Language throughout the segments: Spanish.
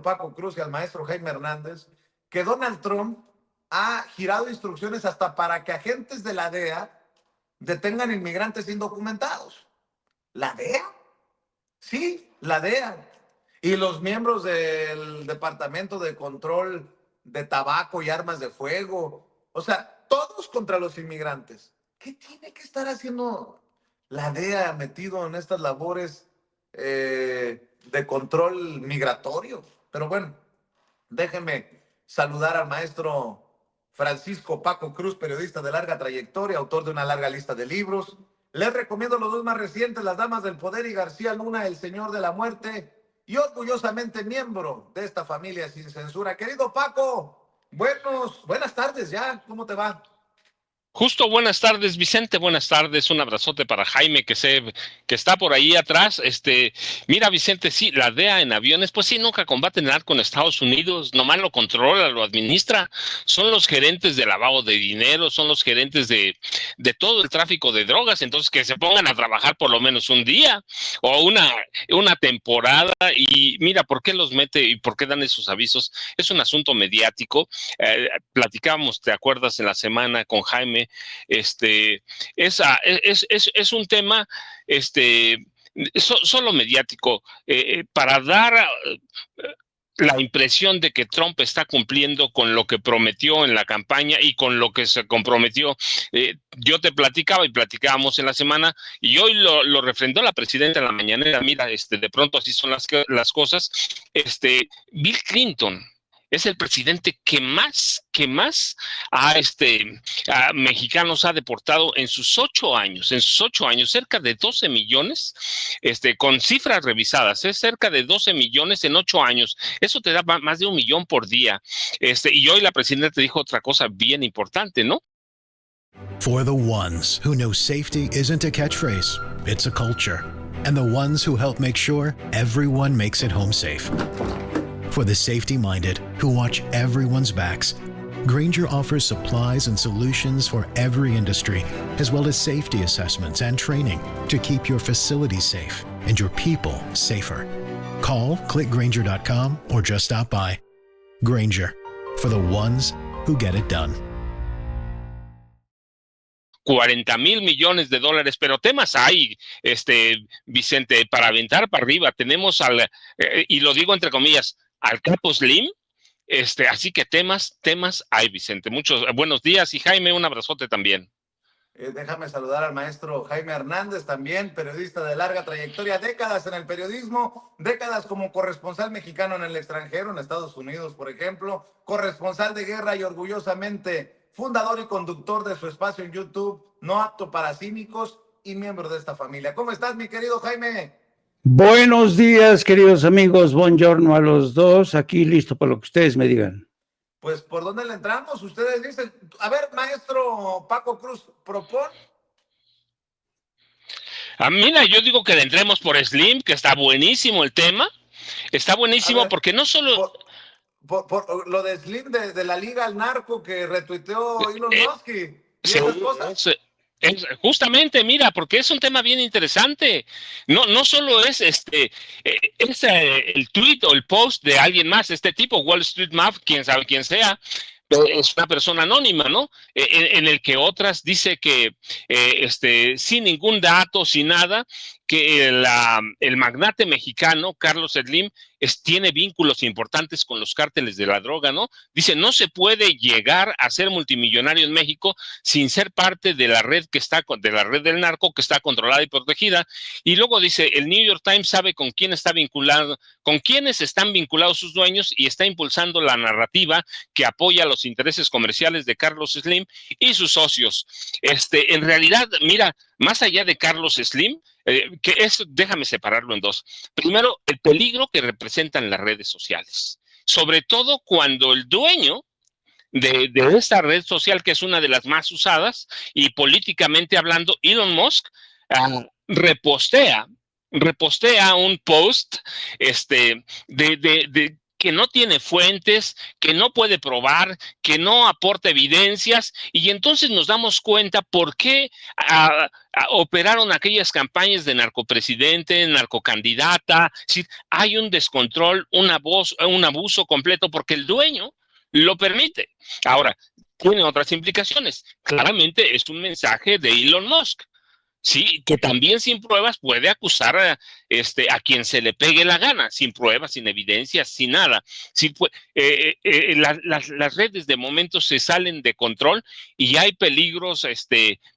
Paco Cruz y al maestro Jaime Hernández que Donald Trump ha girado instrucciones hasta para que agentes de la DEA detengan inmigrantes indocumentados. ¿La DEA? Sí, la DEA. Y los miembros del Departamento de Control de Tabaco y Armas de Fuego. O sea, todos contra los inmigrantes. ¿Qué tiene que estar haciendo la DEA metido en estas labores de control migratorio? Pero bueno, déjenme saludar al maestro Francisco Paco Cruz, periodista de larga trayectoria, autor de una larga lista de libros. Les recomiendo los dos más recientes, Las Damas del Poder y García Luna, El Señor de la Muerte, y orgullosamente miembro de esta familia sin censura. Querido Paco, buenas tardes ya, ¿cómo te va? Justo, buenas tardes, Vicente, buenas tardes, un abrazote para Jaime que está por ahí atrás. Mira, Vicente, sí, la DEA en aviones, pues sí, nunca combate el narco en Estados Unidos, nomás lo controla, lo administra, son los gerentes de lavado de dinero, son los gerentes de todo el tráfico de drogas, entonces que se pongan a trabajar por lo menos un día o una temporada. Y mira, ¿por qué los mete y por qué dan esos avisos? Es un asunto mediático. Platicábamos, ¿te acuerdas? En la semana con Jaime, es un tema, solo mediático, para dar la impresión de que Trump está cumpliendo con lo que prometió en la campaña y con lo que se comprometió. Yo te platicaba y platicábamos en la semana, y hoy lo refrendó la presidenta en la mañanera. Mira, de pronto así son las cosas. Bill Clinton es el presidente que más a mexicanos ha deportado en sus 8 años, cerca de 12 millones, con cifras revisadas, es cerca de 12 millones en 8 años. Eso te da más de 1 millón por día. Y hoy la presidenta te dijo otra cosa bien importante, ¿no? For the ones who know safety isn't a catchphrase, it's a culture. And the ones who help make sure everyone makes it home safe. For the safety-minded who watch everyone's backs, Grainger offers supplies and solutions for every industry, as well as safety assessments and training to keep your facilities safe and your people safer. Call, click Grainger.com, or just stop by. Grainger, for the ones who get it done. 40,000 millones de dólares, pero temas hay, Vicente, para aventar para arriba. Tenemos y lo digo entre comillas, al Capo Slim. Así que temas hay, Vicente. Muchos buenos días, y Jaime, un abrazote también. Déjame saludar al maestro Jaime Hernández, también periodista de larga trayectoria, décadas en el periodismo, décadas como corresponsal mexicano en el extranjero, en Estados Unidos, por ejemplo, corresponsal de guerra y orgullosamente fundador y conductor de su espacio en YouTube, No Apto para Cínicos, y miembro de esta familia. ¿Cómo estás, mi querido Jaime? Buenos días, queridos amigos. Buongiorno a los dos. Aquí listo para lo que ustedes me digan. Pues, ¿por dónde le entramos? Ustedes dicen. A ver, maestro Paco Cruz, propone. Mira, yo digo que le entremos por Slim, que está buenísimo el tema. Está buenísimo porque no solo... Por lo de Slim de la Liga al Narco que retuiteó Elon Musk y sí, esas cosas. Justamente, mira, porque es un tema bien interesante. No solo es el tweet o el post de alguien más, este tipo, Wall Street Map, quién sabe quién sea, es una persona anónima, ¿no? En el que otras dice que sin ningún dato, sin nada, que el magnate mexicano, Carlos Slim, tiene vínculos importantes con los cárteles de la droga, ¿no? Dice, no se puede llegar a ser multimillonario en México sin ser parte de la red de la red del narco que está controlada y protegida. Y luego dice, el New York Times sabe con quién está vinculado, con quiénes están vinculados sus dueños, y está impulsando la narrativa que apoya los intereses comerciales de Carlos Slim y sus socios. En realidad, mira, más allá de Carlos Slim, déjame separarlo en dos. Primero, el peligro que representan las redes sociales, sobre todo cuando el dueño de esta red social, que es una de las más usadas, y políticamente hablando, Elon Musk, repostea un post de que no tiene fuentes, que no puede probar, que no aporta evidencias, y entonces nos damos cuenta por qué operaron aquellas campañas de narcopresidente, narcocandidata. Es decir, hay un descontrol, un abuso completo, porque el dueño lo permite. Ahora, tiene otras implicaciones. Claramente es un mensaje de Elon Musk. Sí, que también sin pruebas puede acusar a quien se le pegue la gana, sin pruebas, sin evidencias, sin nada. Sí, las redes de momento se salen de control y hay peligros,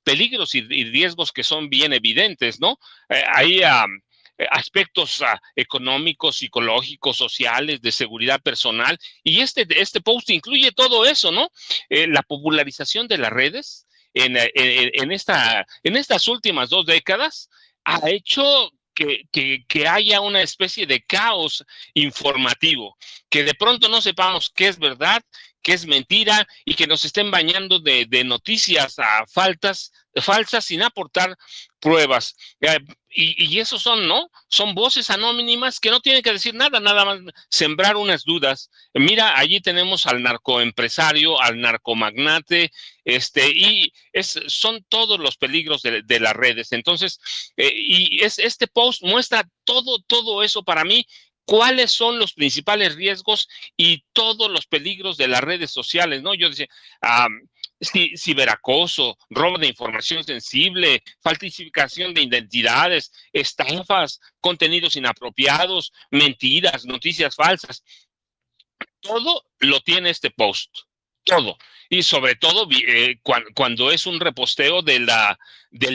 peligros y riesgos que son bien evidentes, ¿no? Hay aspectos económicos, psicológicos, sociales, de seguridad personal, y este post incluye todo eso, ¿no? La popularización de las redes en estas últimas 2 décadas ha hecho que haya una especie de caos informativo, que de pronto no sepamos qué es verdad, qué es mentira, y que nos estén bañando de noticias falsas sin aportar pruebas. Y esos son, ¿no? Son voces anónimas que no tienen que decir nada, nada más sembrar unas dudas. Mira, allí tenemos al narcoempresario, al narcomagnate, y son todos los peligros de las redes. Entonces, este post muestra todo eso para mí, cuáles son los principales riesgos y todos los peligros de las redes sociales, ¿no? Yo decía, ciberacoso, robo de información sensible, falsificación de identidades, estafas, contenidos inapropiados, mentiras, noticias falsas. Todo lo tiene este post. Todo. Y sobre todo cuando es un reposteo del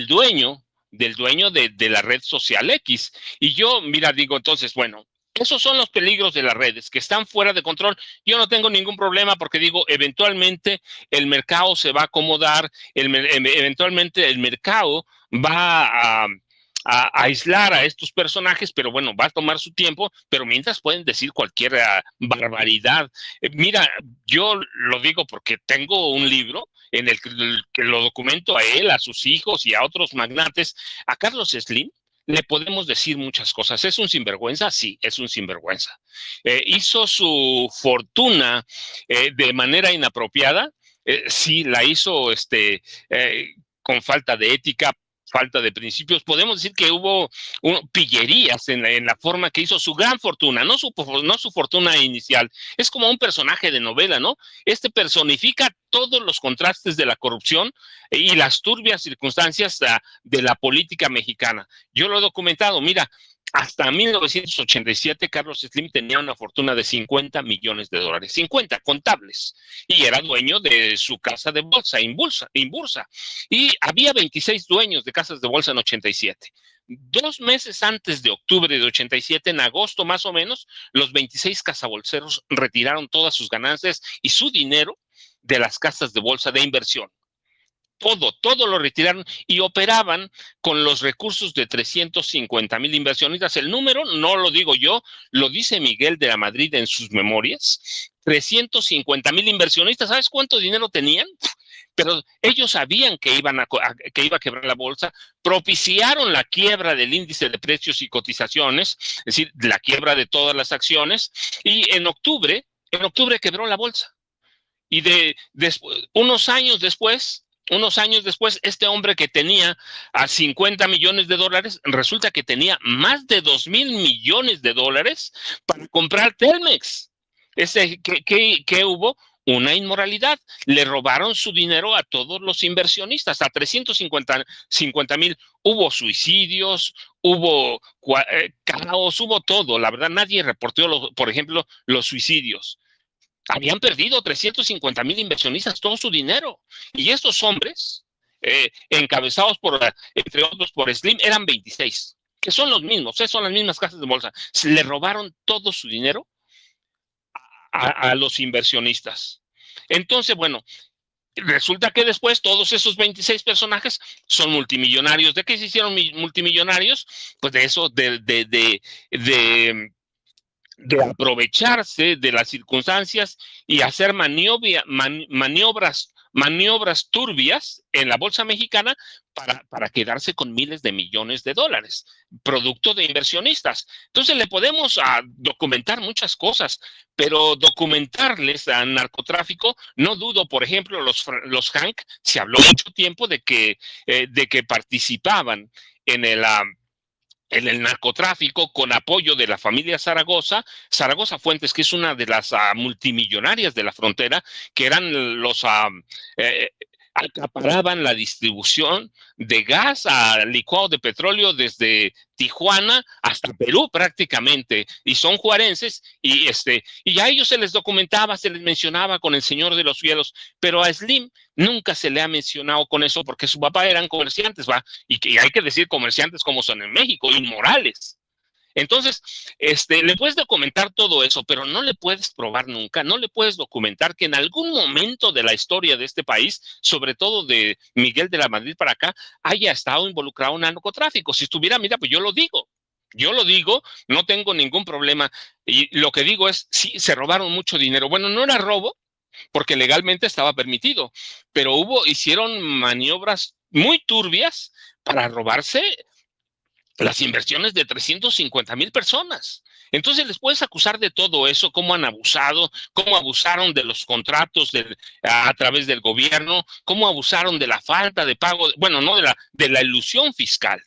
dueño de la red social X. Y yo, mira, digo, entonces, bueno, esos son los peligros de las redes, que están fuera de control. Yo no tengo ningún problema porque digo, eventualmente el mercado se va a acomodar, eventualmente el mercado va a aislar a estos personajes, pero bueno, va a tomar su tiempo, pero mientras pueden decir cualquier barbaridad. Mira, yo lo digo porque tengo un libro en el que lo documento a él, a sus hijos y a otros magnates. A Carlos Slim le podemos decir muchas cosas. ¿Es un sinvergüenza? Sí, es un sinvergüenza. ¿Hizo su fortuna de manera inapropiada? Sí, la hizo con falta de ética, falta de principios. Podemos decir que hubo pillerías en la forma que hizo su gran fortuna, no su fortuna inicial. Es como un personaje de novela, ¿no? Personifica todos los contrastes de la corrupción y las turbias circunstancias de la política mexicana. Yo lo he documentado. Mira, hasta 1987 Carlos Slim tenía una fortuna de $50 millones, 50 contables, y era dueño de su casa de bolsa, Inbursa, y había 26 dueños de casas de bolsa en 87. 2 meses antes de octubre de 87, en agosto más o menos, los 26 cazabolseros retiraron todas sus ganancias y su dinero de las casas de bolsa de inversión. Todo lo retiraron y operaban con los recursos de 350,000 inversionistas. El número no lo digo yo, lo dice Miguel de la Madrid en sus memorias. 350,000 inversionistas. ¿Sabes cuánto dinero tenían? Pero ellos sabían que iba a quebrar la bolsa, propiciaron la quiebra del índice de precios y cotizaciones, es decir, la quiebra de todas las acciones, y en octubre quebró la bolsa. Y unos años después, este hombre que tenía a $50 millones, resulta que tenía más de $2,000 millones para comprar Telmex. ¿Qué hubo? Una inmoralidad. Le robaron su dinero a todos los inversionistas, a 350,000. Hubo suicidios, hubo caos, hubo todo. La verdad, nadie reportó, por ejemplo, los suicidios. Habían perdido 350,000 inversionistas todo su dinero. Y estos hombres, encabezados entre otros por Slim, eran 26, que son los mismos, son las mismas casas de bolsa. Le robaron todo su dinero a los inversionistas. Entonces, bueno, resulta que después todos esos 26 personajes son multimillonarios. ¿De qué se hicieron multimillonarios? Pues de eso, de aprovecharse de las circunstancias y hacer maniobras maniobras turbias en la bolsa mexicana para quedarse con miles de millones de dólares, producto de inversionistas. Entonces le podemos documentar muchas cosas, pero documentarles a narcotráfico, no dudo, por ejemplo, los Hank, se habló mucho tiempo de que participaban en el narcotráfico con apoyo de la familia Zaragoza Fuentes, que es una de las multimillonarias de la frontera, que eran los acaparaban la distribución de gas a licuado de petróleo desde Tijuana hasta Perú prácticamente, y son juarenses, y a ellos se les documentaba, se les mencionaba con el Señor de los Cielos, pero a Slim nunca se le ha mencionado con eso porque su papá eran comerciantes, ¿va? Y hay que decir comerciantes como son en México, inmorales. Entonces, le puedes documentar todo eso, pero no le puedes probar nunca, no le puedes documentar que en algún momento de la historia de este país, sobre todo de Miguel de la Madrid para acá, haya estado involucrado en narcotráfico. Si estuviera, mira, pues yo lo digo, no tengo ningún problema. Y lo que digo es, sí, se robaron mucho dinero. Bueno, no era robo, porque legalmente estaba permitido, pero hicieron maniobras muy turbias para robarse las inversiones de 350,000 personas. Entonces les puedes acusar de todo eso, cómo han abusado, cómo abusaron de los contratos a través del gobierno, cómo abusaron de la falta de pago, bueno, no de la ilusión fiscal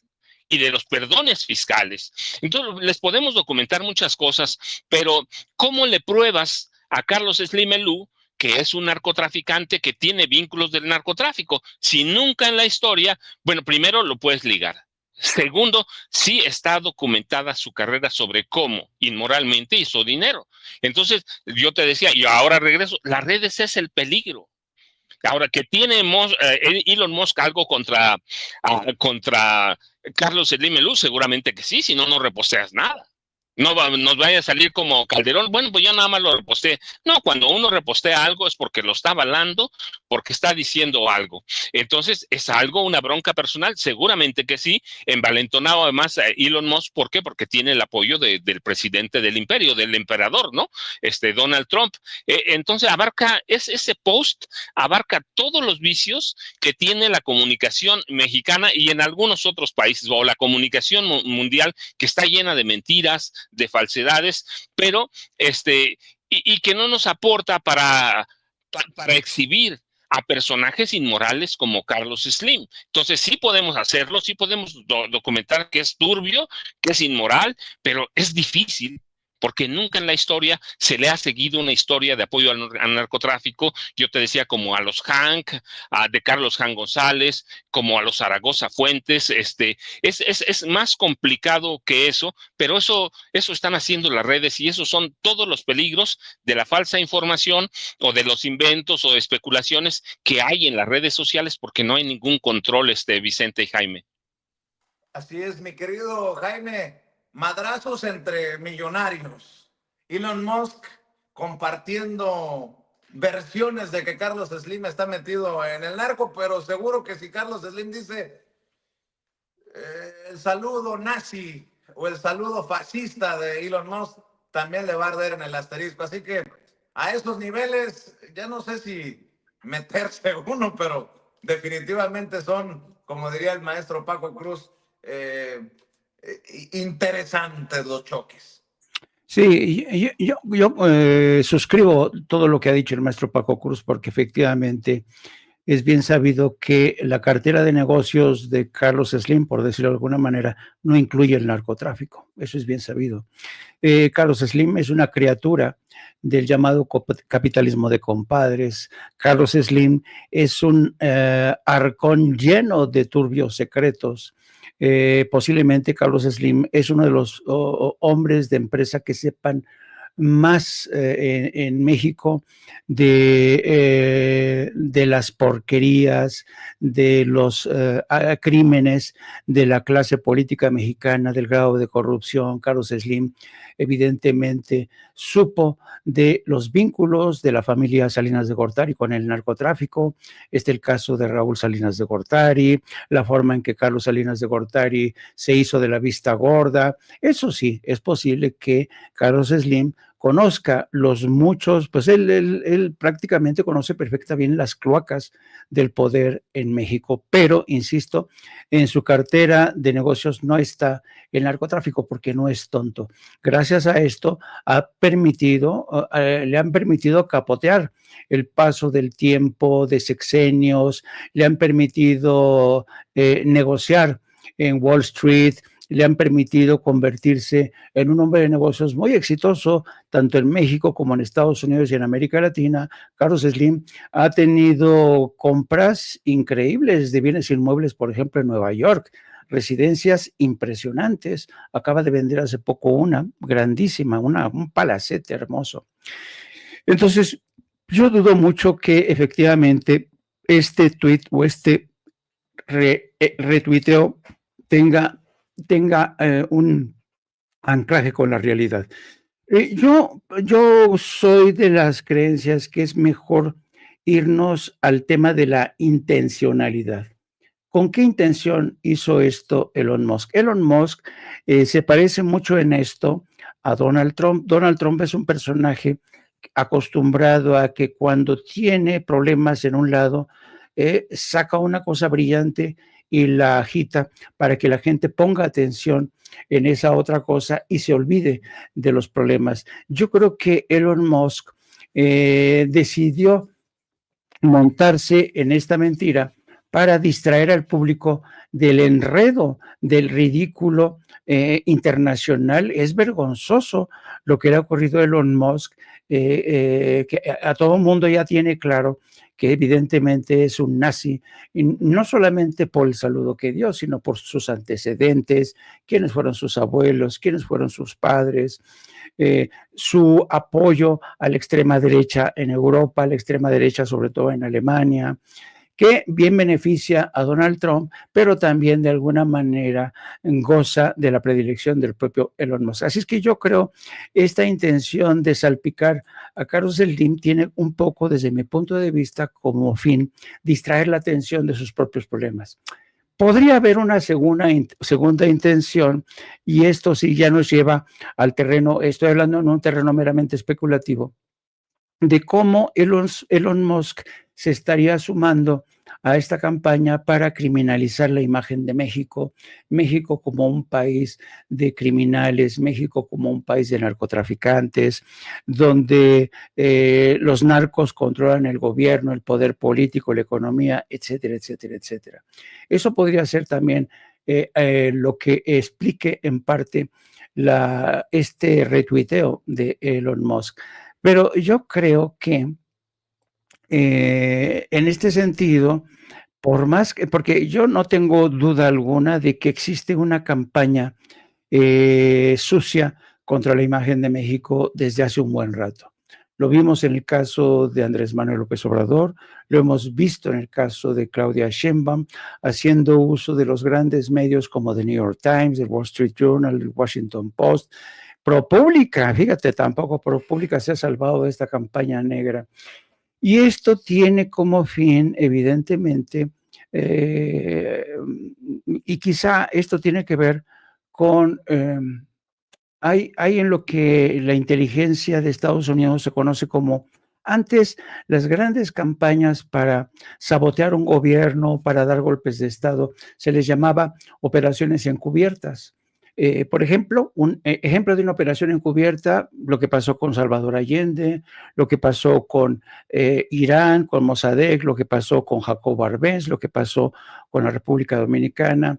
y de los perdones fiscales. Entonces les podemos documentar muchas cosas, pero ¿cómo le pruebas a Carlos Slim Elú que es un narcotraficante que tiene vínculos del narcotráfico? Si nunca en la historia, bueno, primero lo puedes ligar. Segundo, sí está documentada su carrera sobre cómo inmoralmente hizo dinero. Entonces, yo te decía, y ahora regreso, las redes es el peligro. Ahora, que tiene Elon Musk algo contra Carlos Slim Elú, seguramente que sí, si no, no reposteas nada. No nos vaya a salir como Calderón, bueno, pues yo nada más lo reposteé. No, cuando uno repostea algo es porque lo está avalando, porque está diciendo algo. Entonces, ¿es algo, una bronca personal? Seguramente que sí. Envalentonado además Elon Musk, ¿por qué? Porque tiene el apoyo del presidente del imperio, del emperador, ¿no? Donald Trump. Entonces, ese post abarca todos los vicios que tiene la comunicación mexicana y en algunos otros países, o la comunicación mundial, que está llena de mentiras, de falsedades, pero y que no nos aporta para exhibir a personajes inmorales como Carlos Slim. Entonces sí podemos hacerlo, sí podemos documentar que es turbio, que es inmoral, pero es difícil, porque nunca en la historia se le ha seguido una historia de apoyo al narcotráfico. Yo te decía, como a los Hank, de Carlos Hank González, como a los Zaragoza Fuentes. Es más complicado que eso, pero eso están haciendo las redes, y esos son todos los peligros de la falsa información o de los inventos o de especulaciones que hay en las redes sociales, porque no hay ningún control, Vicente y Jaime. Así es, mi querido Jaime. Madrazos entre millonarios. Elon Musk compartiendo versiones de que Carlos Slim está metido en el narco, pero seguro que si Carlos Slim dice el saludo nazi o el saludo fascista de Elon Musk, también le va a arder en el asterisco. Así que a esos niveles, ya no sé si meterse uno, pero definitivamente son, como diría el maestro Paco Cruz, interesantes los choques. Sí, yo suscribo todo lo que ha dicho el maestro Paco Cruz, porque efectivamente es bien sabido que la cartera de negocios de Carlos Slim, por decirlo de alguna manera, no incluye el narcotráfico. Eso es bien sabido. Carlos Slim es una criatura del llamado capitalismo de compadres. Carlos Slim es un arcón lleno de turbios secretos. Posiblemente Carlos Slim es uno de los hombres de empresa que sepan más en México de las porquerías, de los crímenes de la clase política mexicana, del grado de corrupción. Carlos Slim evidentemente supo de los vínculos de la familia Salinas de Gortari con el narcotráfico. El caso de Raúl Salinas de Gortari, la forma en que Carlos Salinas de Gortari se hizo de la vista gorda. Eso sí, es posible que Carlos Slim conozca los muchos, pues él prácticamente conoce perfectamente bien las cloacas del poder en México, pero, insisto, en su cartera de negocios no está el narcotráfico porque no es tonto. Gracias a esto le han permitido capotear el paso del tiempo, de sexenios, le han permitido negociar en Wall Street, le han permitido convertirse en un hombre de negocios muy exitoso, tanto en México como en Estados Unidos y en América Latina. Carlos Slim ha tenido compras increíbles de bienes inmuebles, por ejemplo, en Nueva York, residencias impresionantes. Acaba de vender hace poco una grandísima, un palacete hermoso. Entonces, yo dudo mucho que efectivamente este tweet o este retuiteo tenga un anclaje con la realidad. Yo soy de las creencias que es mejor irnos al tema de la intencionalidad. ¿Con qué intención hizo esto Elon Musk? Elon Musk se parece mucho en esto a Donald Trump. Donald Trump es un personaje acostumbrado a que cuando tiene problemas en un lado, saca una cosa brillante y la agita para que la gente ponga atención en esa otra cosa y se olvide de los problemas. Yo creo que Elon Musk decidió montarse en esta mentira para distraer al público del enredo, del ridículo internacional. Es vergonzoso lo que le ha ocurrido a Elon Musk, que a todo el mundo ya tiene claro que evidentemente es un nazi, y no solamente por el saludo que dio, sino por sus antecedentes, quiénes fueron sus abuelos, quiénes fueron sus padres, su apoyo a la extrema derecha en Europa, a la extrema derecha sobre todo en Alemania, que bien beneficia a Donald Trump, pero también de alguna manera goza de la predilección del propio Elon Musk. Así es que yo creo esta intención de salpicar a Carlos Slim tiene un poco, desde mi punto de vista, como fin distraer la atención de sus propios problemas. Podría haber una segunda intención, y esto sí ya nos lleva al terreno, estoy hablando en un terreno meramente especulativo, de cómo Elon Musk se estaría sumando a esta campaña para criminalizar la imagen de México, México como un país de criminales, México como un país de narcotraficantes, donde los narcos controlan el gobierno, el poder político, la economía, etcétera, etcétera, etcétera. Eso podría ser también lo que explique en parte este retuiteo de Elon Musk. Pero yo creo que en este sentido, por más que, porque yo no tengo duda alguna de que existe una campaña sucia contra la imagen de México desde hace un buen rato. Lo vimos en el caso de Andrés Manuel López Obrador, lo hemos visto en el caso de Claudia Sheinbaum, haciendo uso de los grandes medios como The New York Times, el Wall Street Journal, el Washington Post, ProPublica, fíjate, tampoco ProPublica se ha salvado de esta campaña negra. Y esto tiene como fin, evidentemente, y quizá esto tiene que ver con, hay en lo que la inteligencia de Estados Unidos se conoce como, antes las grandes campañas para sabotear un gobierno, para dar golpes de Estado, se les llamaba operaciones encubiertas. Por ejemplo, un ejemplo de una operación encubierta, lo que pasó con Salvador Allende, lo que pasó con Irán, con Mossadegh, lo que pasó con Jacobo Arbenz, lo que pasó con la República Dominicana.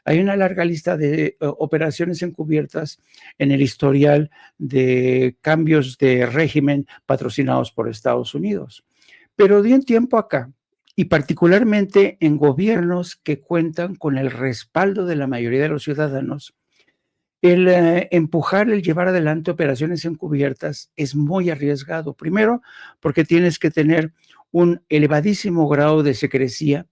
Hay una larga lista de operaciones encubiertas en el historial de cambios de régimen patrocinados por Estados Unidos. Pero de un tiempo acá, y particularmente en gobiernos que cuentan con el respaldo de la mayoría de los ciudadanos, el empujar, el llevar adelante operaciones encubiertas es muy arriesgado. Primero, porque tienes que tener un elevadísimo grado de secrecía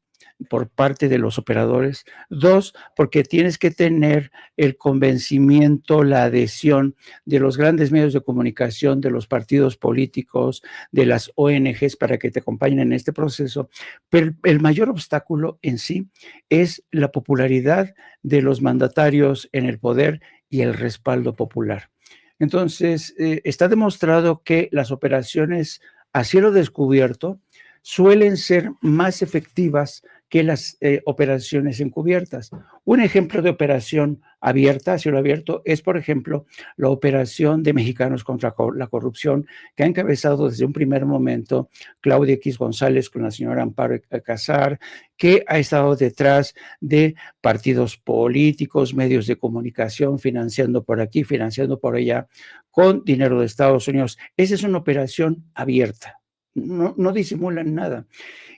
por parte de los operadores. Dos, porque tienes que tener el convencimiento, la adhesión de los grandes medios de comunicación, de los partidos políticos, de las ONGs para que te acompañen en este proceso. Pero el mayor obstáculo en sí es la popularidad de los mandatarios en el poder y el respaldo popular. Entonces, está demostrado que las operaciones a cielo descubierto suelen ser más efectivas que las operaciones encubiertas. Un ejemplo de operación abierta, a cielo abierto, es, por ejemplo, la operación de Mexicanos contra la Corrupción, que ha encabezado desde un primer momento Claudia X González con la señora Amparo Casar, que ha estado detrás de partidos políticos, medios de comunicación, financiando por aquí, financiando por allá, con dinero de Estados Unidos. Esa es una operación abierta. No disimulan nada.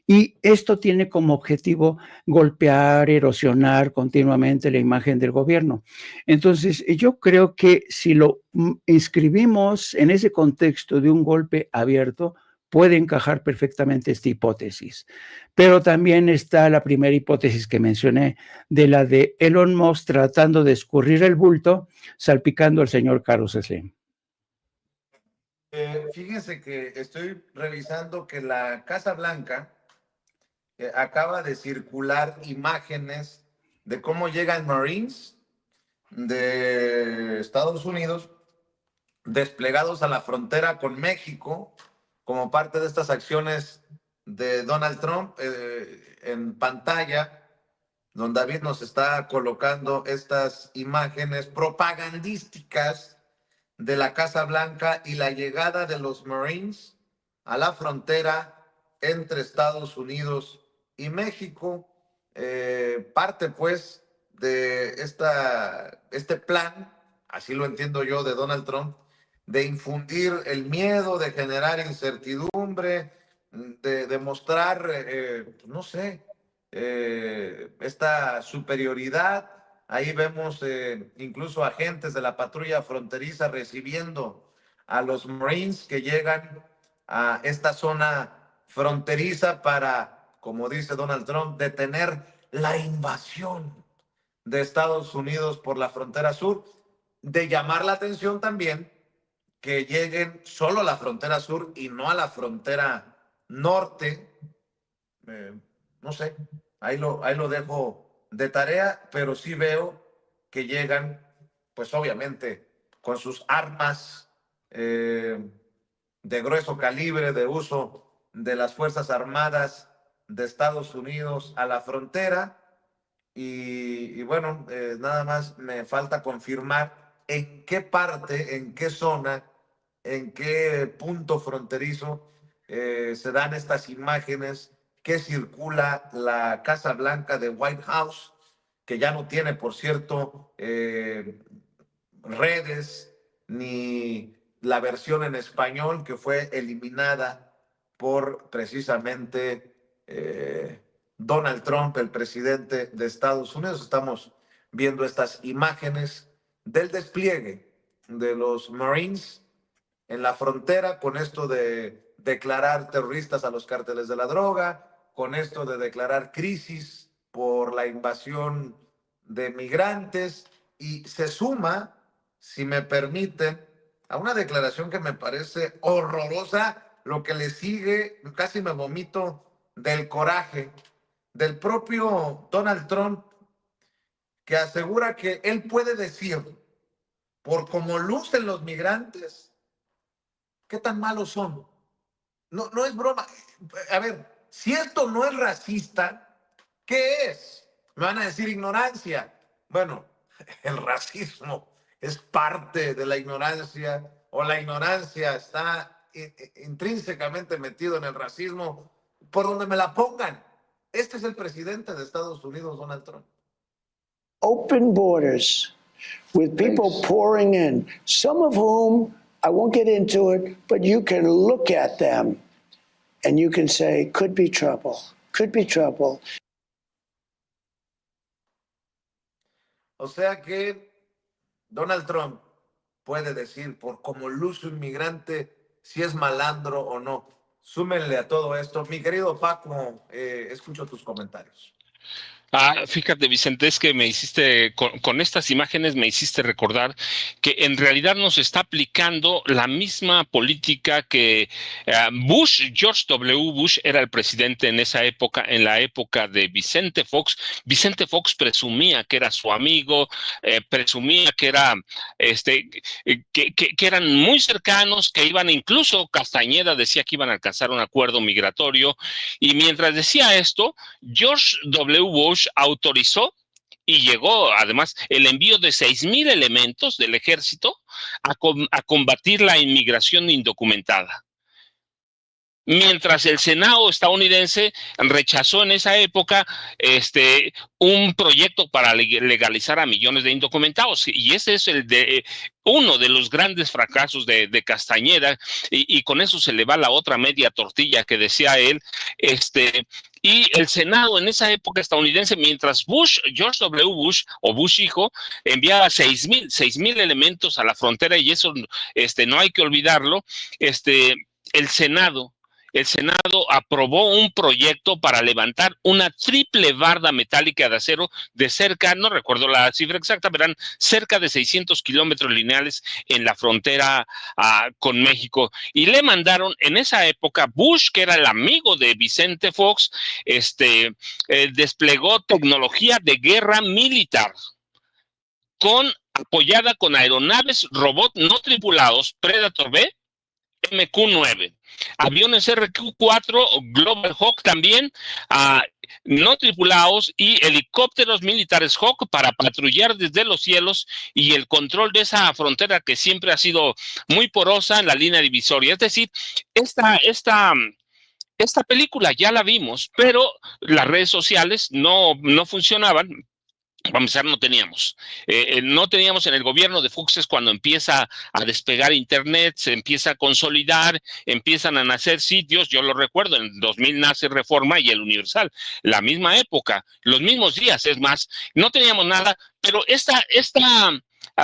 Y esto tiene como objetivo golpear, erosionar continuamente la imagen del gobierno. Entonces, yo creo que si lo inscribimos en ese contexto de un golpe abierto, puede encajar perfectamente esta hipótesis. Pero también está la primera hipótesis que mencioné, de la de Elon Musk tratando de escurrir el bulto, salpicando al señor Carlos Slim. Fíjense que estoy revisando que la Casa Blanca acaba de circular imágenes de cómo llegan Marines de Estados Unidos desplegados a la frontera con México como parte de estas acciones de Donald Trump. En pantalla, don David nos está colocando estas imágenes propagandísticas de la Casa Blanca y la llegada de los Marines a la frontera entre Estados Unidos y México. Parte pues de este plan, así lo entiendo yo, de Donald Trump, de infundir el miedo, de generar incertidumbre, de demostrar, no sé, esta superioridad. Ahí vemos incluso agentes de la patrulla fronteriza recibiendo a los Marines que llegan a esta zona fronteriza para, como dice Donald Trump, detener la invasión de Estados Unidos por la frontera sur. De llamar la atención también que lleguen solo a la frontera sur y no a la frontera norte. No sé, ahí lo dejo de tarea, pero sí veo que llegan, pues obviamente, con sus armas de grueso calibre, de uso de las Fuerzas Armadas de Estados Unidos a la frontera. Y bueno, nada más me falta confirmar en qué parte, en qué zona, en qué punto fronterizo se dan estas imágenes que circula la Casa Blanca de White House, que ya no tiene, por cierto, redes ni la versión en español, que fue eliminada por precisamente Donald Trump, el presidente de Estados Unidos. Estamos viendo estas imágenes del despliegue de los Marines en la frontera, con esto de declarar terroristas a los cárteles de la droga, con esto de declarar crisis por la invasión de migrantes, y se suma, si me permiten, a una declaración que me parece horrorosa, lo que le sigue, casi me vomito del coraje, del propio Donald Trump, que asegura que él puede decir, por cómo lucen los migrantes, qué tan malos son. No es broma. A ver, si esto no es racista, ¿qué es? Me van a decir ignorancia. Bueno, el racismo es parte de la ignorancia, o la ignorancia está intrínsecamente metido en el racismo, por donde me la pongan. Este es el presidente de Estados Unidos, Donald Trump. Open borders with people pouring in, some of whom, I won't get into it, but you can look at them and you can say, could be trouble, could be trouble. O sea que Donald Trump puede decir, por cómo luce un migrante, si es malandro o no. Súmenle a todo esto. Mi querido Paco, escucho tus comentarios. Fíjate, Vicente, es que me hiciste, con estas imágenes me hiciste recordar que en realidad nos está aplicando la misma política que Bush. George W. Bush era el presidente en esa época, en la época de Vicente Fox. Vicente Fox presumía que era su amigo, presumía que era, que eran muy cercanos, que iban, incluso Castañeda decía que iban a alcanzar un acuerdo migratorio, y mientras decía esto, George W. Bush autorizó y llegó además el envío de 6,000 elementos del ejército a combatir la inmigración indocumentada. Mientras el Senado estadounidense rechazó en esa época un proyecto para legalizar a millones de indocumentados. Y ese es uno de los grandes fracasos de Castañeda, y con eso se le va la otra media tortilla que decía él. Y el Senado en esa época estadounidense, mientras George W. Bush, o Bush hijo, enviaba 6,000 elementos a la frontera, y eso no hay que olvidarlo, el Senado aprobó un proyecto para levantar una triple barda metálica de acero de cerca, no recuerdo la cifra exacta, pero eran cerca de 600 kilómetros lineales en la frontera con México. Y le mandaron, en esa época, Bush, que era el amigo de Vicente Fox, desplegó tecnología de guerra militar apoyada con aeronaves robot no tripulados Predator B, MQ-9, aviones RQ-4, Global Hawk también, no tripulados, y helicópteros militares Hawk para patrullar desde los cielos y el control de esa frontera que siempre ha sido muy porosa en la línea divisoria. Es decir, esta película ya la vimos, pero las redes sociales no funcionaban. Vamos a ver, no teníamos en el gobierno de Fox. Es cuando empieza a despegar Internet, se empieza a consolidar, empiezan a nacer sitios. Yo lo recuerdo, en 2000 nace Reforma y el Universal, la misma época, los mismos días. Es más, no teníamos nada, pero esta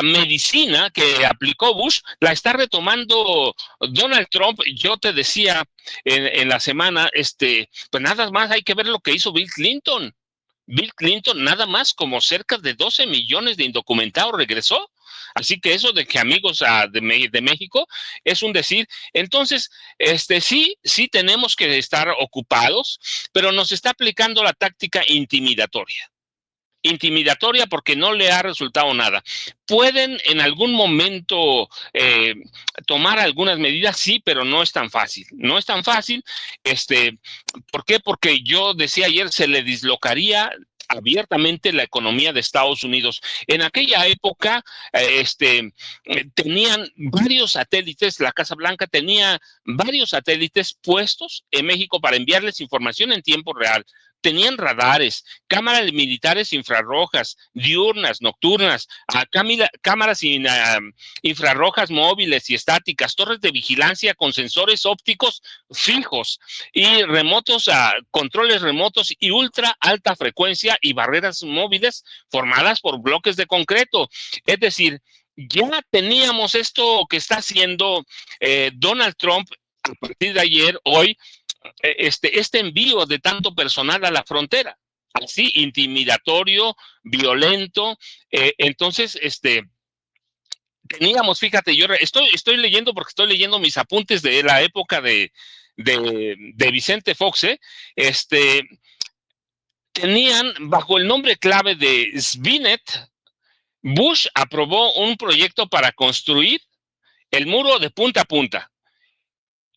medicina que aplicó Bush la está retomando Donald Trump. Yo te decía en la semana, pues nada más hay que ver lo que hizo Bill Clinton. Bill Clinton, nada más como cerca de 12 millones de indocumentados regresó. Así que eso de que amigos de México es un decir. Entonces, sí tenemos que estar ocupados, pero nos está aplicando la táctica intimidatoria. Intimidatoria porque no le ha resultado nada. Pueden en algún momento tomar algunas medidas, sí, pero no es tan fácil. No es tan fácil. ¿Por qué? Porque yo decía ayer, se le dislocaría abiertamente la economía de Estados Unidos. En aquella época tenían varios satélites, la Casa Blanca tenía varios satélites puestos en México para enviarles información en tiempo real. Tenían radares, cámaras militares infrarrojas, diurnas, nocturnas, cámaras infrarrojas móviles y estáticas, torres de vigilancia con sensores ópticos fijos y remotos, controles remotos y ultra alta frecuencia, y barreras móviles formadas por bloques de concreto. Es decir, ya teníamos esto que está haciendo Donald Trump a partir de ayer, hoy, este envío de tanto personal a la frontera, así intimidatorio, violento. Entonces, teníamos, fíjate, yo estoy leyendo, porque estoy leyendo mis apuntes de la época de Vicente Fox. Tenían, bajo el nombre clave de SBINet, Bush aprobó un proyecto para construir el muro de punta a punta.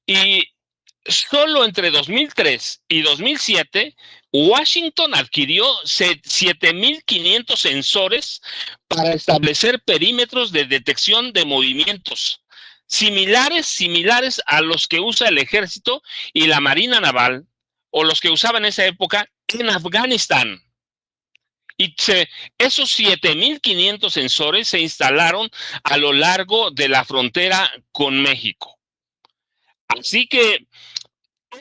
Y solo entre 2003 y 2007, Washington adquirió 7,500 sensores para establecer perímetros de detección de movimientos, similares a los que usa el ejército y la Marina Naval, o los que usaban en esa época en Afganistán. Y esos 7,500 sensores se instalaron a lo largo de la frontera con México. Así que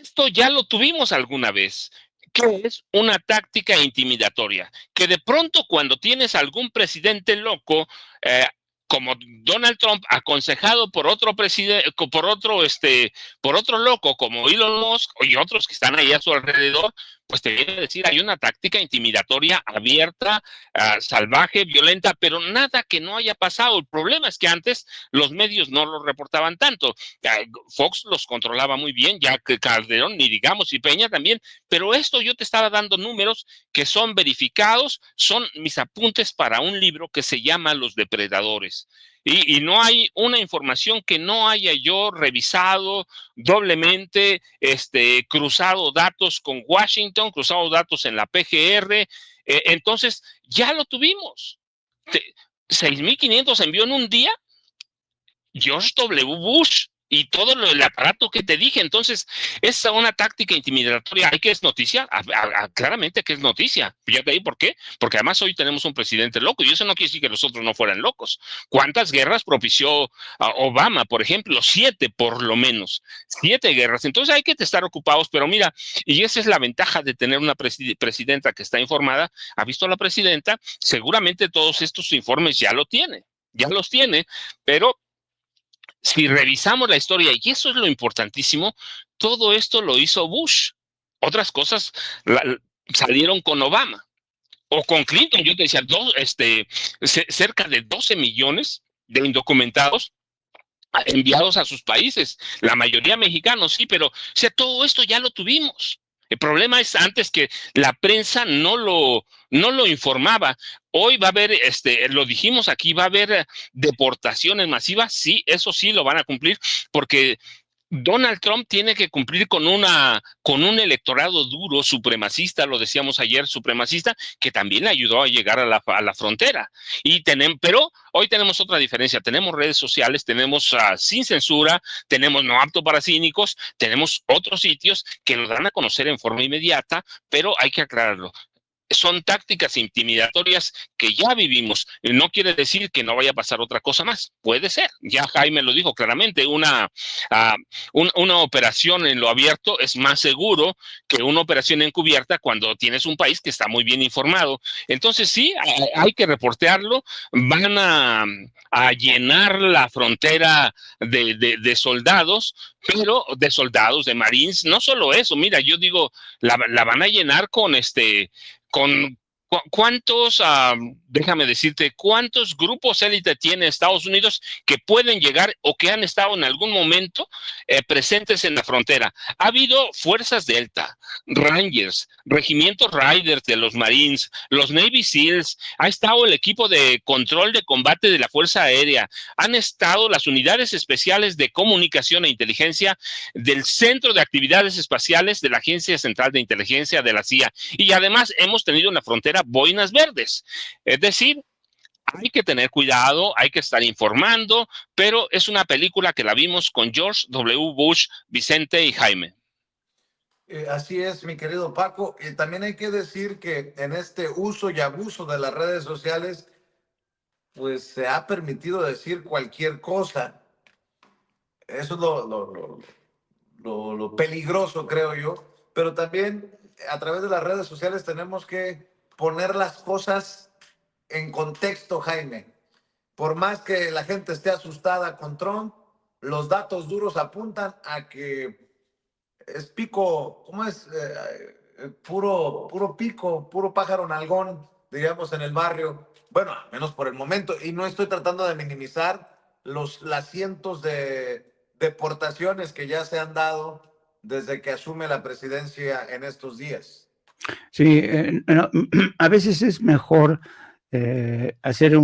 esto ya lo tuvimos alguna vez, que es una táctica intimidatoria, que de pronto, cuando tienes algún presidente loco, como Donald Trump, aconsejado por otro presidente, por otro loco como Elon Musk y otros que están ahí a su alrededor, pues te viene a decir, hay una táctica intimidatoria abierta, salvaje, violenta, pero nada que no haya pasado. El problema es que antes los medios no lo reportaban tanto. Fox los controlaba muy bien, ya que Calderón, ni digamos, y Peña también, pero esto yo te estaba dando números que son verificados, son mis apuntes para un libro que se llama Los Depredadores. Y no hay una información que no haya yo revisado doblemente, cruzado datos con Washington, cruzado datos en la PGR. Entonces, ya lo tuvimos. 6,500 envió en un día George W. Bush y todo el aparato que te dije. Entonces, es una táctica intimidatoria. ¿Hay que es noticia? Claramente que es noticia. Fíjate ahí por qué. Porque además hoy tenemos un presidente loco y eso no quiere decir que los otros no fueran locos. ¿Cuántas guerras propició Obama, por ejemplo? 7 por lo menos. 7 guerras. Entonces hay que estar ocupados, pero mira, y esa es la ventaja de tener una presidenta que está informada. Ha visto a la presidenta, seguramente todos estos informes ya los tiene, pero si revisamos la historia, y eso es lo importantísimo, todo esto lo hizo Bush. Otras cosas salieron con Obama o con Clinton. Yo te decía, cerca de 12 millones de indocumentados enviados a sus países, la mayoría mexicanos, sí, pero o sea, todo esto ya lo tuvimos. El problema es antes que la prensa no lo informaba. Hoy va a haber, lo dijimos aquí, va a haber deportaciones masivas. Sí, eso sí lo van a cumplir, porque Donald Trump tiene que cumplir con un electorado duro, supremacista, lo decíamos ayer, supremacista, que también le ayudó a llegar a la frontera. Pero hoy tenemos otra diferencia. Tenemos redes sociales, tenemos sin censura, tenemos no apto para cínicos, tenemos otros sitios que lo dan a conocer en forma inmediata, pero hay que aclararlo. Son tácticas intimidatorias que ya vivimos. No quiere decir que no vaya a pasar otra cosa más. Puede ser. Ya Jaime lo dijo claramente. Una operación en lo abierto es más seguro que una operación encubierta cuando tienes un país que está muy bien informado. Entonces sí, hay que reportearlo. Van a llenar la frontera de soldados, pero de soldados, de Marines. No solo eso. Mira, yo digo, la van a llenar con ¿cuántos, déjame decirte, cuántos grupos élite tiene Estados Unidos que pueden llegar o que han estado en algún momento presentes en la frontera? Ha habido fuerzas Delta, Rangers, regimientos Riders de los Marines, los Navy SEALs, ha estado el equipo de control de combate de la Fuerza Aérea, han estado las unidades especiales de comunicación e inteligencia del Centro de Actividades Espaciales de la Agencia Central de Inteligencia de la CIA, y además hemos tenido en la frontera boinas verdes. Es decir, hay que tener cuidado, hay que estar informando, pero es una película que la vimos con George W. Bush, Vicente y Jaime. Así es, mi querido Paco. Y también hay que decir que en este uso y abuso de las redes sociales, pues se ha permitido decir cualquier cosa. Eso es lo peligroso, creo yo. Pero también a través de las redes sociales tenemos que poner las cosas en contexto, Jaime. Por más que la gente esté asustada con Trump, los datos duros apuntan a que es pico, ¿cómo es? Puro pico, puro pájaro nalgón, digamos, en el barrio. Bueno, al menos por el momento. Y no estoy tratando de minimizar las cientos de deportaciones que ya se han dado desde que asume la presidencia en estos días. Sí, no, a veces es mejor hacer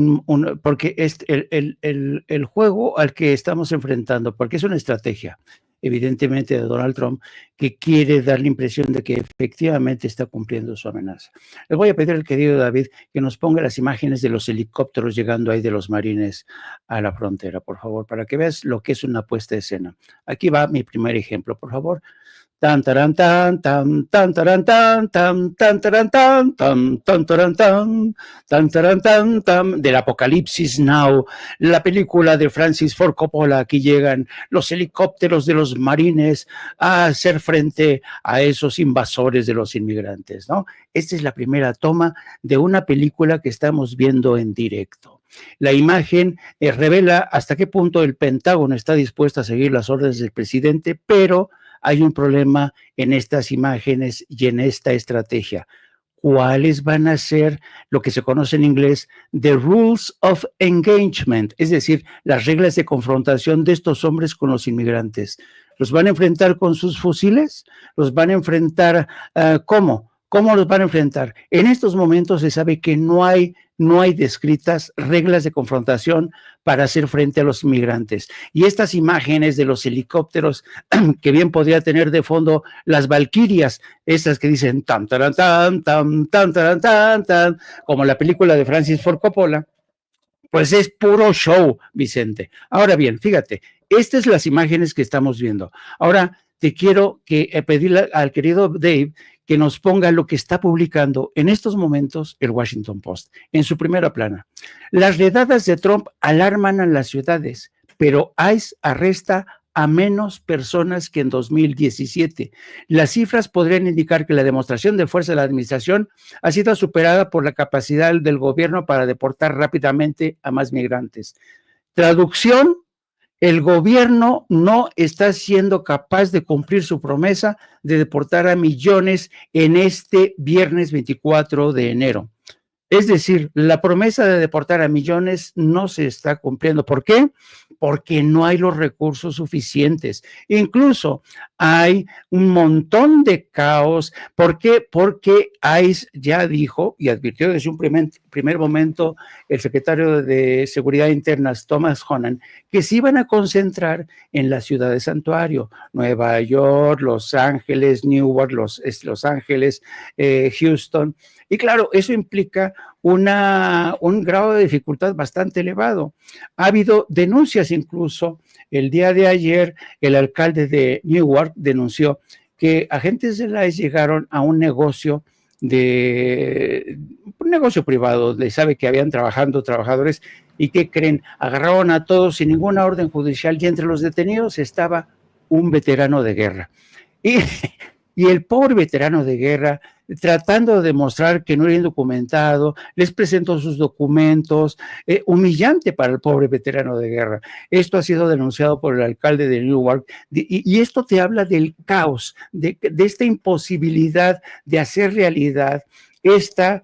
porque es el juego al que estamos enfrentando, porque es una estrategia, evidentemente, de Donald Trump, que quiere dar la impresión de que efectivamente está cumpliendo su amenaza. Les voy a pedir al querido David que nos ponga las imágenes de los helicópteros llegando ahí de los marines a la frontera, por favor, para que veas lo que es una puesta de escena. Aquí va mi primer ejemplo, por favor. Tan taran tan tan tan taran tan tan tan taran tan tan tan taran tan tan taran tan tan del Apocalipsis Now, la película de Francis Ford Coppola. Aquí llegan los helicópteros de los marines a hacer frente a esos invasores de los inmigrantes, ¿no? Esta es la primera toma de una película que estamos viendo en directo. La imagen revela hasta qué punto el Pentágono está dispuesto a seguir las órdenes del presidente, pero hay un problema en estas imágenes y en esta estrategia. ¿Cuáles van a ser lo que se conoce en inglés the rules of engagement? Es decir, las reglas de confrontación de estos hombres con los inmigrantes. ¿Los van a enfrentar con sus fusiles? ¿Los van a enfrentar cómo? ¿Cómo los van a enfrentar? En estos momentos se sabe que no hay descritas reglas de confrontación para hacer frente a los inmigrantes. Y estas imágenes de los helicópteros, que bien podría tener de fondo las valquirias, estas que dicen tan, taran, tan, tan, tan, taran, tan, tan, como la película de Francis Ford Coppola, pues es puro show, Vicente. Ahora bien, fíjate, estas son las imágenes que estamos viendo. Ahora te quiero pedirle al querido Dave que nos ponga lo que está publicando en estos momentos el Washington Post, en su primera plana. Las redadas de Trump alarman a las ciudades, pero ICE arresta a menos personas que en 2017. Las cifras podrían indicar que la demostración de fuerza de la administración ha sido superada por la capacidad del gobierno para deportar rápidamente a más migrantes. Traducción: el gobierno no está siendo capaz de cumplir su promesa de deportar a millones en este viernes 24 de enero. Es decir, la promesa de deportar a millones no se está cumpliendo. ¿Por qué? Porque no hay los recursos suficientes. Incluso hay un montón de caos. ¿Por qué? Porque ICE ya dijo y advirtió desde un primer momento el secretario de Seguridad Interna, Thomas Honan, que se iban a concentrar en la ciudad de Santuario, Nueva York, Los Ángeles, Newark, Los Ángeles, Houston. Y claro, eso implica un grado de dificultad bastante elevado. Ha habido denuncias incluso. El día de ayer, el alcalde de Newark denunció que agentes de la ICE llegaron a un negocio privado, donde sabe que habían trabajadores, y ¿qué creen? Agarraron a todos sin ninguna orden judicial, y entre los detenidos estaba un veterano de guerra. Y el pobre veterano de guerra, tratando de demostrar que no era indocumentado, les presentó sus documentos, humillante para el pobre veterano de guerra. Esto ha sido denunciado por el alcalde de Newark, y esto te habla del caos, de esta imposibilidad de hacer realidad esta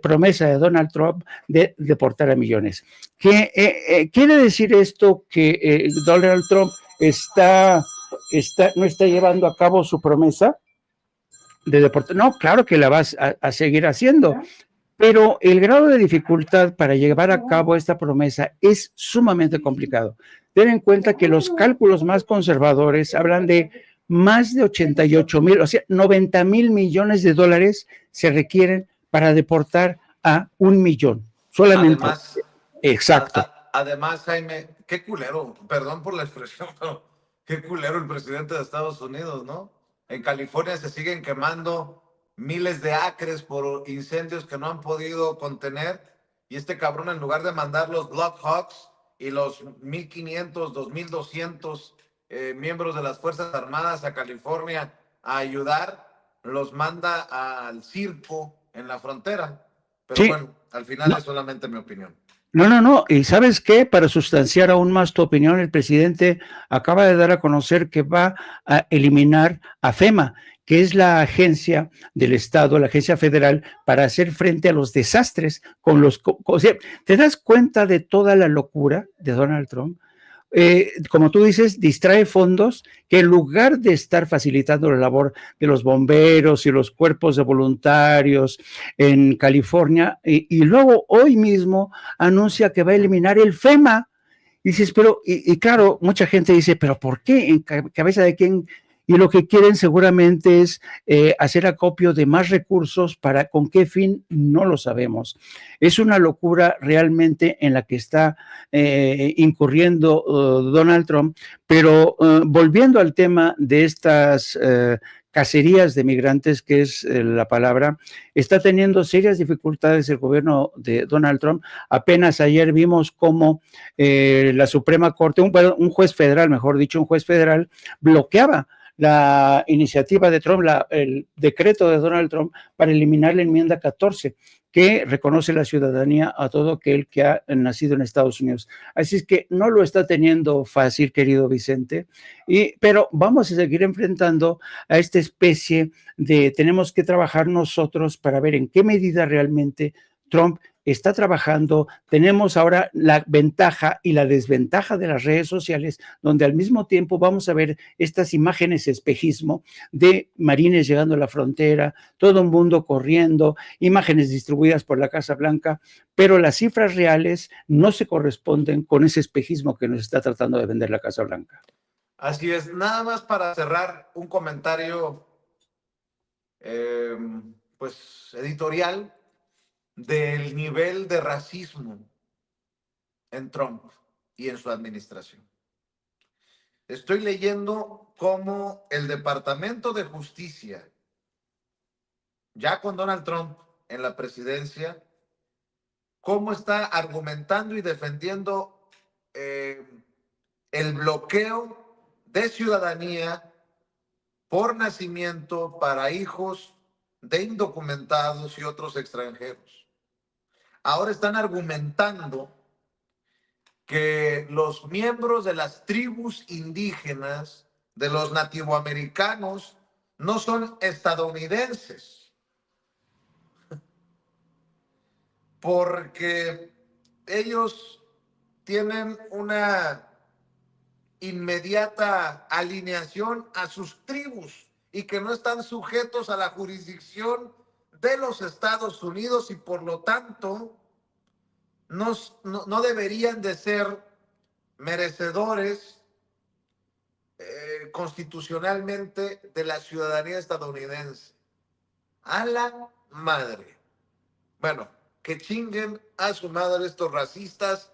promesa de Donald Trump de deportar a millones. ¿Quiere decir esto que Donald Trump no está llevando a cabo su promesa de deportar? No, claro que la vas a seguir haciendo, pero el grado de dificultad para llevar a cabo esta promesa es sumamente complicado. Ten en cuenta que los cálculos más conservadores hablan de más de 88,000, o sea, 90,000 millones de dólares se requieren para deportar a 1 millón. Solamente. Además, exacto. Además, Jaime, qué culero, perdón por la expresión, pero qué culero el presidente de Estados Unidos, ¿no? En California se siguen quemando miles de acres por incendios que no han podido contener, y este cabrón, en lugar de mandar los Black Hawks y los 1,500, 2,200 miembros de las Fuerzas Armadas a California a ayudar, los manda al circo en la frontera. Pero sí, bueno, al final es solamente mi opinión. No. ¿Y sabes qué? Para sustanciar aún más tu opinión, el presidente acaba de dar a conocer que va a eliminar a FEMA, que es la agencia del Estado, la agencia federal, para hacer frente a los desastres. O sea, ¿te das cuenta de toda la locura de Donald Trump? Como tú dices, distrae fondos que, en lugar de estar facilitando la labor de los bomberos y los cuerpos de voluntarios en California, y luego hoy mismo anuncia que va a eliminar el FEMA. Y dices, pero, y claro, mucha gente dice, pero ¿por qué? ¿En cabeza de quién? Y lo que quieren seguramente es hacer acopio de más recursos. ¿Con qué fin? No lo sabemos. Es una locura realmente en la que está incurriendo Donald Trump. Pero volviendo al tema de estas cacerías de migrantes, que es la palabra, está teniendo serias dificultades el gobierno de Donald Trump. Apenas ayer vimos cómo la Suprema Corte, un juez federal, bloqueaba la iniciativa de Trump, el decreto de Donald Trump para eliminar la enmienda 14, que reconoce la ciudadanía a todo aquel que ha nacido en Estados Unidos. Así es que no lo está teniendo fácil, querido Vicente, pero vamos a seguir enfrentando a esta especie de tenemos que trabajar nosotros para ver en qué medida realmente Trump está trabajando. Tenemos ahora la ventaja y la desventaja de las redes sociales, donde al mismo tiempo vamos a ver estas imágenes espejismo de marines llegando a la frontera, todo el mundo corriendo, imágenes distribuidas por la Casa Blanca, pero las cifras reales no se corresponden con ese espejismo que nos está tratando de vender la Casa Blanca. Así es. Nada más para cerrar, un comentario pues editorial del nivel de racismo en Trump y en su administración. Estoy leyendo cómo el Departamento de Justicia, ya con Donald Trump en la presidencia, cómo está argumentando y defendiendo el bloqueo de ciudadanía por nacimiento para hijos de indocumentados y otros extranjeros. Ahora están argumentando que los miembros de las tribus indígenas, de los nativoamericanos, no son estadounidenses, porque ellos tienen una inmediata alineación a sus tribus y que no están sujetos a la jurisdicción de los Estados Unidos y por lo tanto no deberían de ser merecedores constitucionalmente de la ciudadanía estadounidense. A la madre. Bueno, que chinguen a su madre estos racistas,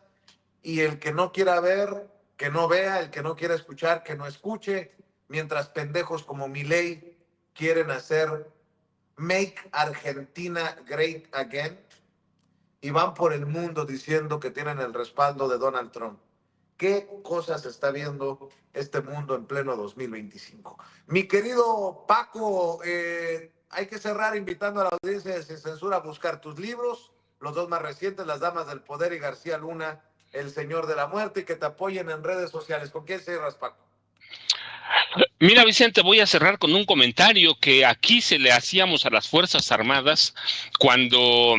y el que no quiera ver, que no vea, el que no quiera escuchar, que no escuche, mientras pendejos como Milei quieren hacer Make Argentina Great Again y van por el mundo diciendo que tienen el respaldo de Donald Trump. ¿Qué cosas está viendo este mundo en pleno 2025? Mi querido Paco, hay que cerrar invitando a la audiencia de Sin Censura a buscar tus libros, los dos más recientes, Las Damas del Poder y García Luna, El Señor de la Muerte, y que te apoyen en redes sociales. ¿Con quién cierras, Paco? Mira, Vicente, voy a cerrar con un comentario que aquí se le hacíamos a las Fuerzas Armadas cuando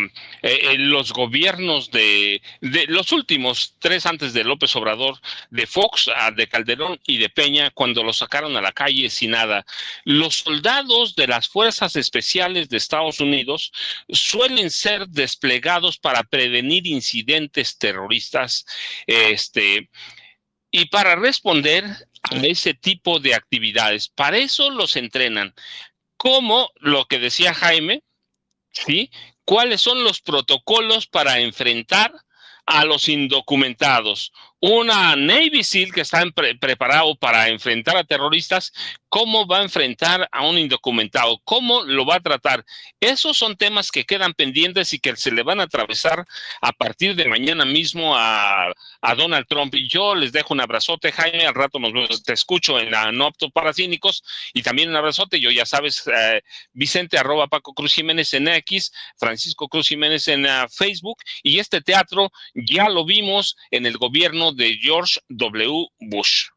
los gobiernos de los últimos 3 antes de López Obrador, de Fox, de Calderón y de Peña, cuando los sacaron a la calle sin nada. Los soldados de las Fuerzas Especiales de Estados Unidos suelen ser desplegados para prevenir incidentes terroristas, y para responder a ese tipo de actividades. Para eso los entrenan. Como lo que decía Jaime, ¿sí? ¿Cuáles son los protocolos para enfrentar a los indocumentados? Una Navy SEAL que está preparado para enfrentar a terroristas, ¿cómo va a enfrentar a un indocumentado? ¿Cómo lo va a tratar? Esos son temas que quedan pendientes y que se le van a atravesar a partir de mañana mismo a Donald Trump. Y yo les dejo un abrazote, Jaime, al rato te escucho en la No Apto para Cínicos, y también un abrazote, yo ya sabes, Vicente, @ Cruz Jiménez en X, Francisco Cruz Jiménez en Facebook, y este teatro ya lo vimos en el gobierno de George W. Bush.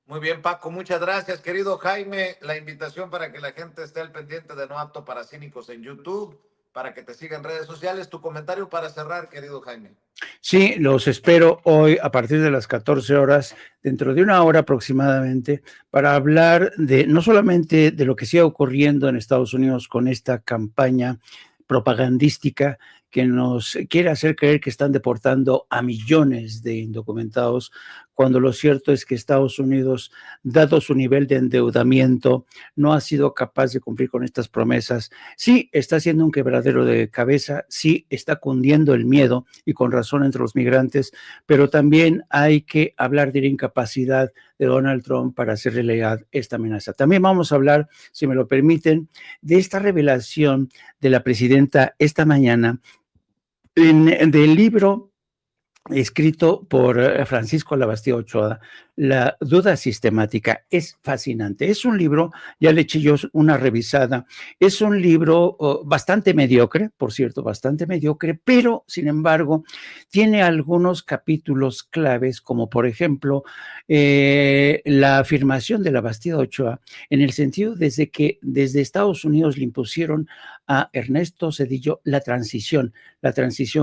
Muy bien, Paco, muchas gracias, querido Jaime. La invitación para que la gente esté al pendiente de No Apto para Cínicos en YouTube, para que te siga en redes sociales. Tu comentario para cerrar, querido Jaime. Sí, los espero hoy a partir de las 14 horas, dentro de una hora aproximadamente, para hablar de no solamente de lo que sigue ocurriendo en Estados Unidos con esta campaña propagandística que nos quiere hacer creer que están deportando a millones de indocumentados, cuando lo cierto es que Estados Unidos, dado su nivel de endeudamiento, no ha sido capaz de cumplir con estas promesas. Sí, está haciendo un quebradero de cabeza, sí, está cundiendo el miedo, y con razón entre los migrantes, pero también hay que hablar de la incapacidad de Donald Trump para hacer realidad esta amenaza. También vamos a hablar, si me lo permiten, de esta revelación de la presidenta esta mañana del libro escrito por Francisco Labastida Ochoa, La duda sistemática. Es fascinante. Es un libro, ya le eché yo una revisada, es un libro bastante mediocre, por cierto, bastante mediocre, pero sin embargo tiene algunos capítulos claves, como por ejemplo la afirmación de la Bastida Ochoa, en el sentido desde que desde Estados Unidos le impusieron a Ernesto Zedillo la transición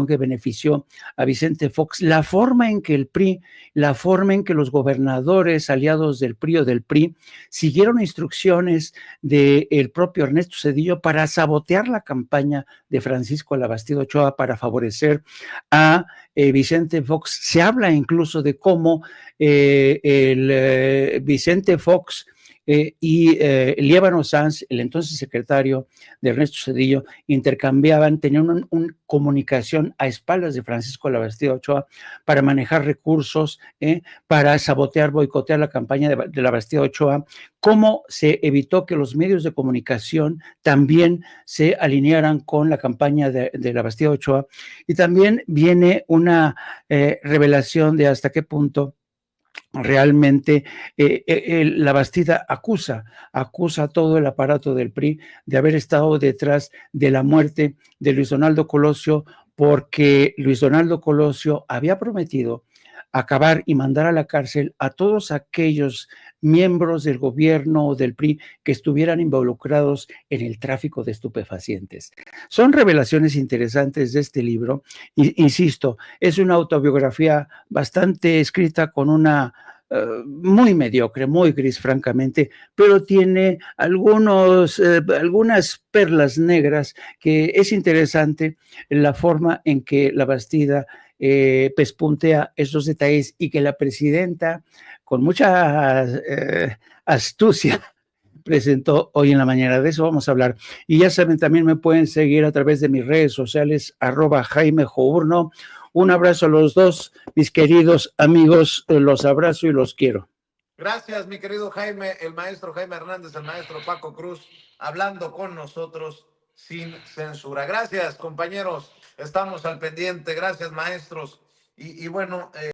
que benefició a Vicente Fox, la forma en que el PRI, la forma en que los gobernadores aliados del PRI o del PRI siguieron instrucciones del propio Ernesto Zedillo para sabotear la campaña de Francisco Labastida Ochoa para favorecer a Vicente Fox. Se habla incluso de cómo Vicente Fox y Líbano Sanz, el entonces secretario de Ernesto Zedillo, intercambiaban, tenían una comunicación a espaldas de Francisco Labastida Ochoa para manejar recursos, para sabotear, boicotear la campaña de Labastida Ochoa. Cómo se evitó que los medios de comunicación también se alinearan con la campaña de Labastida Ochoa. Y también viene una revelación de hasta qué punto realmente la Bastida acusa a todo el aparato del PRI de haber estado detrás de la muerte de Luis Donaldo Colosio, porque Luis Donaldo Colosio había prometido acabar y mandar a la cárcel a todos aquellos miembros del gobierno o del PRI que estuvieran involucrados en el tráfico de estupefacientes. Son revelaciones interesantes de este libro. Insisto, es una autobiografía bastante escrita con una muy mediocre, muy gris, francamente, pero tiene algunas perlas negras que es interesante la forma en que la Bastida pespuntea esos detalles y que la presidenta, con mucha astucia, presentó hoy en la mañana. De eso vamos a hablar. Y ya saben, también me pueden seguir a través de mis redes sociales, @Jaime Journo. Un abrazo a los dos, mis queridos amigos, los abrazo y los quiero. Gracias, mi querido Jaime, el maestro Jaime Hernández, el maestro Paco Cruz, hablando con nosotros sin censura. Gracias, compañeros, estamos al pendiente. Gracias, maestros. Y bueno,